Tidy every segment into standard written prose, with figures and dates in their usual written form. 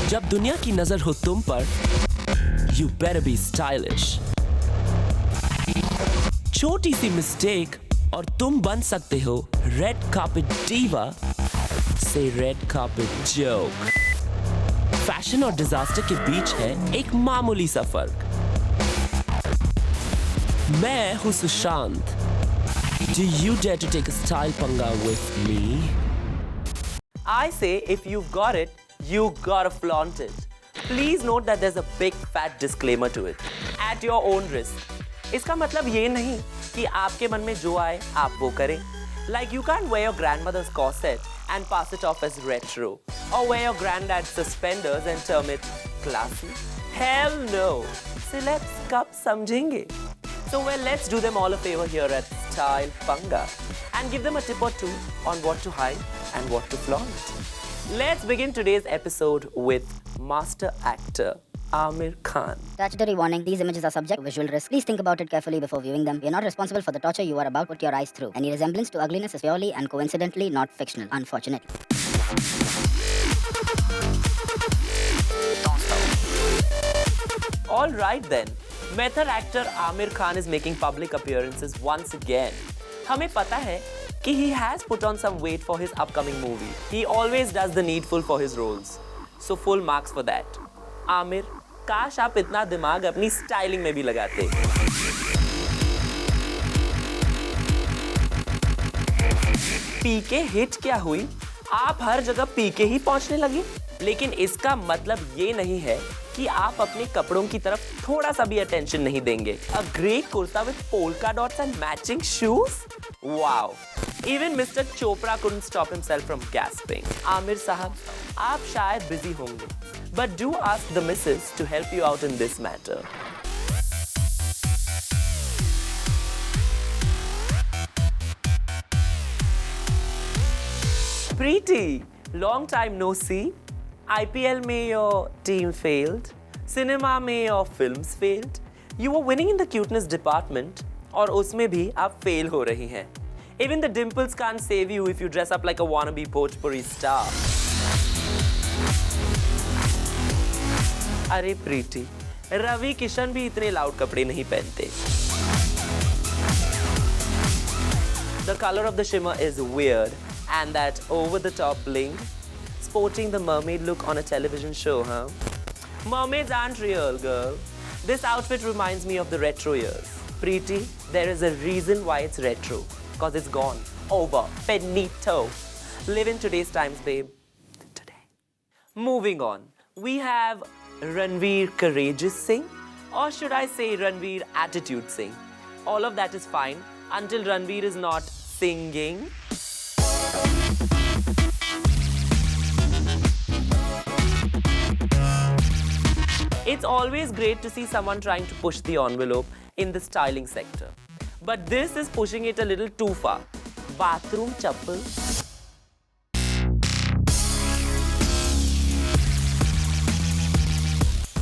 जब दुनिया की नजर हो तुम पर, you better be stylish. छोटी सी मिस्टेक और तुम बन सकते हो रेड कार्पेट डीवा से रेड कार्पेट जोक. फैशन और डिजास्टर के बीच है एक मामूली सा फर्क. मैं हूं Sushant. Do you dare to take a style panga with me? I say if you've got it, you gotta flaunt it. Please note that there's a big fat disclaimer to it. At your own risk. इसका मतलब ये नहीं कि आपके मन में जो आए आप वो करें. Like you can't wear your grandmother's corset and pass it off as retro, or wear your granddad's suspenders and term it classy. Hell no. Celebs कब समझेंगे? So well, let's do them all a favor here at Style Panga and give them a tip or two on what to hide and what to flaunt. Let's begin today's episode with master actor Aamir Khan. Statutory warning. These images are subject to visual risk. Please think about it carefully before viewing them. We are not responsible for the torture you are about to put your eyes through. Any resemblance to ugliness is purely and coincidentally not fictional, unfortunately. All right then. Method actor Aamir Khan is making public appearances once again. हमें पता है कि he has put on some weight for his upcoming movie. He always does the needful for his roles. So full marks for that. Aamir, काश आप इतना दिमाग अपनी styling में भी लगाते. पीके हिट क्या हुई? आप हर जगह पीके ही पहुंचने लगी. लेकिन इसका मतलब ये नहीं है कि आप अपने कपड़ों की तरफ थोड़ा सा भी अटेंशन नहीं देंगे. A great kurta with polka dots and matching shoes? Wow! Even Mr. Chopra couldn't stop himself from gasping. Aamir साहब, आप शायद busy होंगे, but do ask the missus to help you out in this matter. Preeti, long time no see. IPL में your team failed. Cinema में your films failed. You were winning in the cuteness department और उसमें भी आप fail हो रही हैं. Even the dimples can't save you if you dress up like a wannabe Bhojpuri star. अरे प्रीति, रवि किशन भी इतने लाउड कपड़े नहीं पहनते. The color of the shimmer is weird and that over-the-top bling. Sporting the mermaid look on a television show, huh? Mermaids aren't real, girl. This outfit reminds me of the retro years. Preeti, there is a reason why it's retro. Cause it's gone. Over. Finito. Live in today's times, babe. Today. Moving on. We have Ranveer Courageous Singh. Or should I say Ranveer Attitude Singh. All of that is fine until Ranveer is not singing. It's always great to see someone trying to push the envelope in the styling sector. But this is pushing it a little too far. Bathroom chappal.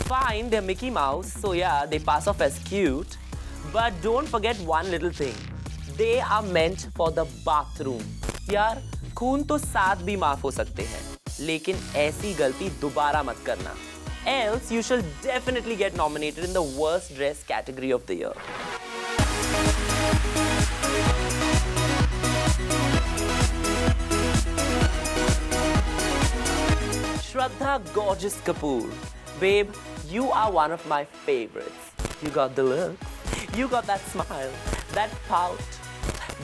Fine, they're Mickey Mouse, so yeah, they pass off as cute. But don't forget one little thing. They are meant for the bathroom. यार, खून तो 7 भी माफ हो सकते हैं, लेकिन ऐसी गलती दोबारा मत करना. Else, you shall definitely get nominated in the worst dress category of the year. Shraddha Gorgeous Kapoor. Babe, you are one of my favorites. You got the look, you got that smile, that pout,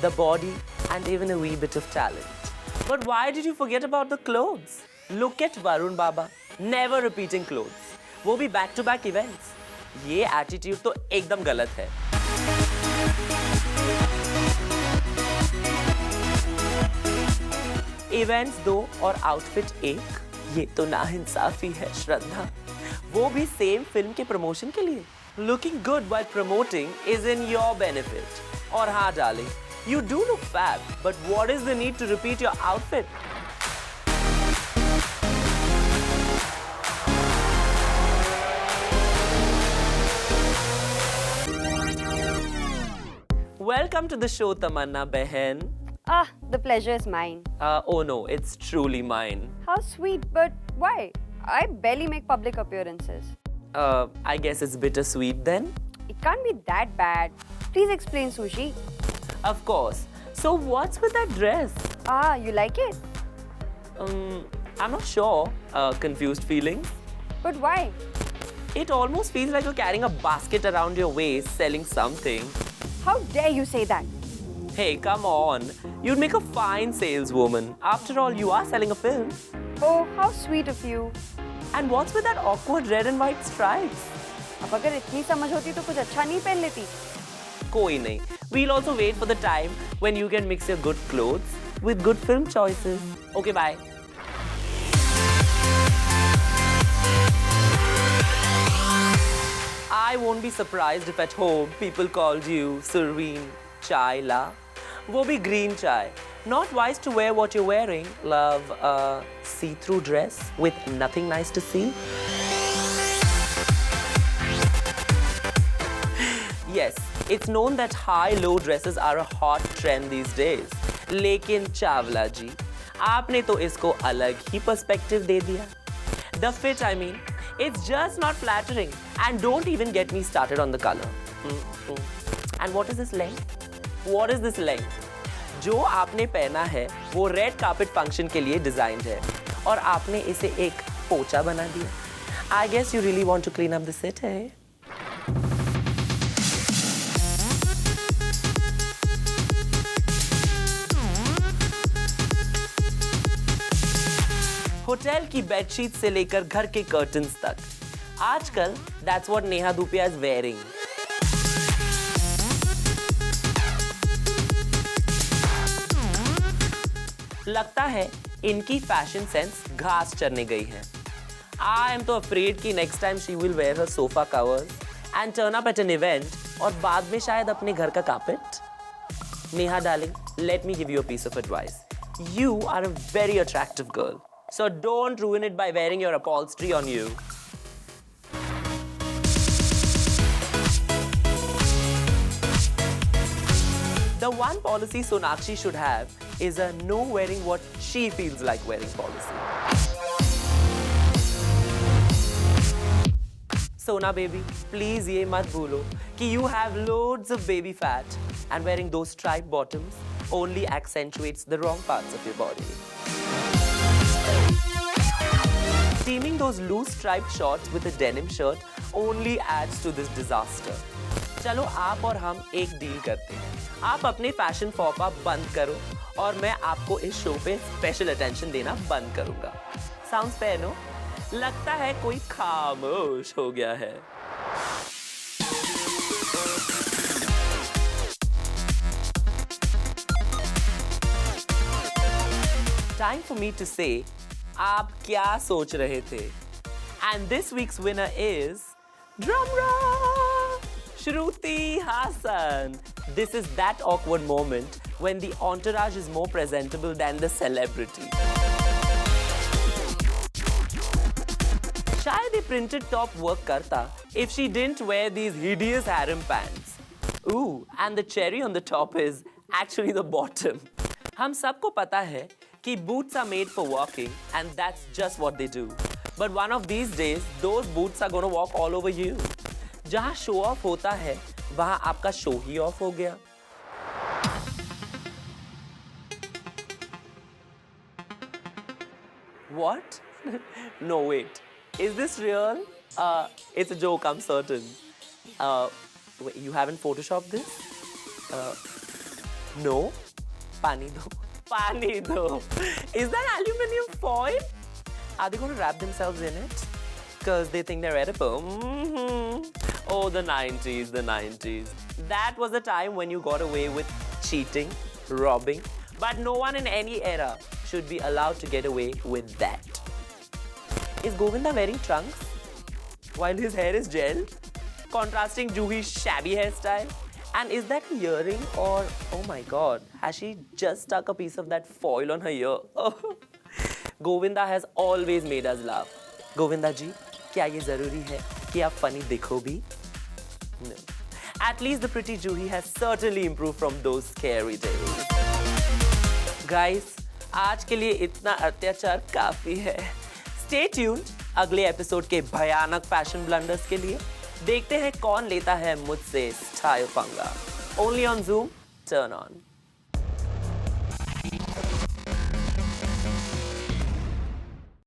the body, and even a wee bit of talent. But why did you forget about the clothes? Look at Varun Baba. Never repeating clothes. वो भी back to back events. ये attitude तो एकदम गलत है. Events 2 और outfit 1, ये तो नाइंसाफी है श्रद्धा. वो भी same film के promotion के लिए. Looking good while promoting is in your benefit. और हाँ darling, you do look fab, but what is the need to repeat your outfit? Welcome to the show, Tamanna Behen. The pleasure is mine. Oh no, it's truly mine. How sweet, but why? I barely make public appearances. I guess it's bittersweet then. It can't be that bad. Please explain, Sushi. Of course. So what's with that dress? Ah, you like it? I'm not sure. Confused feelings. But why? It almost feels like you're carrying a basket around your waist selling something. How dare you say that? Hey, come on. You'd make a fine saleswoman. After all, you are selling a film. Oh, how sweet of you. And what's with that awkward red and white stripes? अब अगर इतनी समझ होती तो कुछ अच्छा नहीं पहन लेती. Koi nahi. We'll also wait for the time when you can mix your good clothes with good film choices. Okay, bye. I won't be surprised if at home people called you Serene Chai La. वो भी green chai. Not wise to wear what you're wearing. Love a see-through dress with nothing nice to see. Yes, it's known that high-low dresses are a hot trend these days. लेकिन चावला जी, आपने तो इसको अलग ही perspective दे दिया. The fit, I mean, it's just not flattering. And don't even get me started on the color. And what is this length? What is this length? जो आपने पहना है, वो रेड कार्पेट फंक्शन के लिए डिजाइन्ड है, और आपने इसे एक पोचा बना दिया. I guess you really want to clean up the set, eh? Hotel की बेडशीट से लेकर घर के कर्टन्स तक, आजकल that's what Neha Dhupia is wearing. लगता है इनकी फैशन सेंस घास चरने गई है. I am तो afraid कि next time she will wear her sofa covers and turn up at an event और बाद में शायद अपने घर का carpet. Neha darling, let me give you a piece of advice. You are a very attractive girl, so don't ruin it by wearing your upholstery on you. The one policy Sonakshi should have is a no wearing what she feels like wearing policy. Sona baby, please ye mat bhulo कि you have loads of baby fat and wearing those striped bottoms only accentuates the wrong parts of your body. Teaming those loose striped shorts with a denim shirt only adds to this disaster. चलो आप और हम एक deal करते हैं. आप अपने fashion फॉपा बंद करो और मैं आपको इस शो पे स्पेशल अटेंशन देना बंद करूंगा. Sounds fair no? लगता है कोई खामोश हो गया है. Time for me to say, आप क्या सोच रहे थे? And this week's winner is drum roll, Shruti Hassan. This is that awkward moment when the entourage is more presentable than the celebrity. शायद ये printed top work करता if she didn't wear these hideous harem pants. Ooh, and the cherry on the top is actually the bottom. हम सबको पता है कि boots are made for walking and that's just what they do. But one of these days, those boots are gonna walk all over you. जहाँ show off होता है, वहाँ आपका show ही off हो गया. What? No, wait. Is this real? It's a joke, I'm certain. Wait, you haven't photoshopped this? No? Pani do. Pani do. Is that aluminum foil? Are they going to wrap themselves in it? Because they think they're edible. Oh, the 90s, the 90s. That was the time when you got away with cheating, robbing. But no one in any era should be allowed to get away with that. Is Govinda wearing trunks while his hair is gelled, contrasting Juhi's shabby hairstyle? And is that an earring or, oh my God, has she just stuck a piece of that foil on her ear? Oh. Govinda has always made us laugh. Govinda ji, क्या ये ज़रूरी है कि आप funny दिखो भी? No. At least the pretty Juhi has certainly improved from those scary days. Guys, आज के लिए इतना अत्याचार काफी है. Stay tuned अगले एपिसोड के भयानक फैशन ब्लंडर्स के लिए देखते हैं कौन लेता है मुझसे स्टाइल पंगा। Only on Zoom, turn on.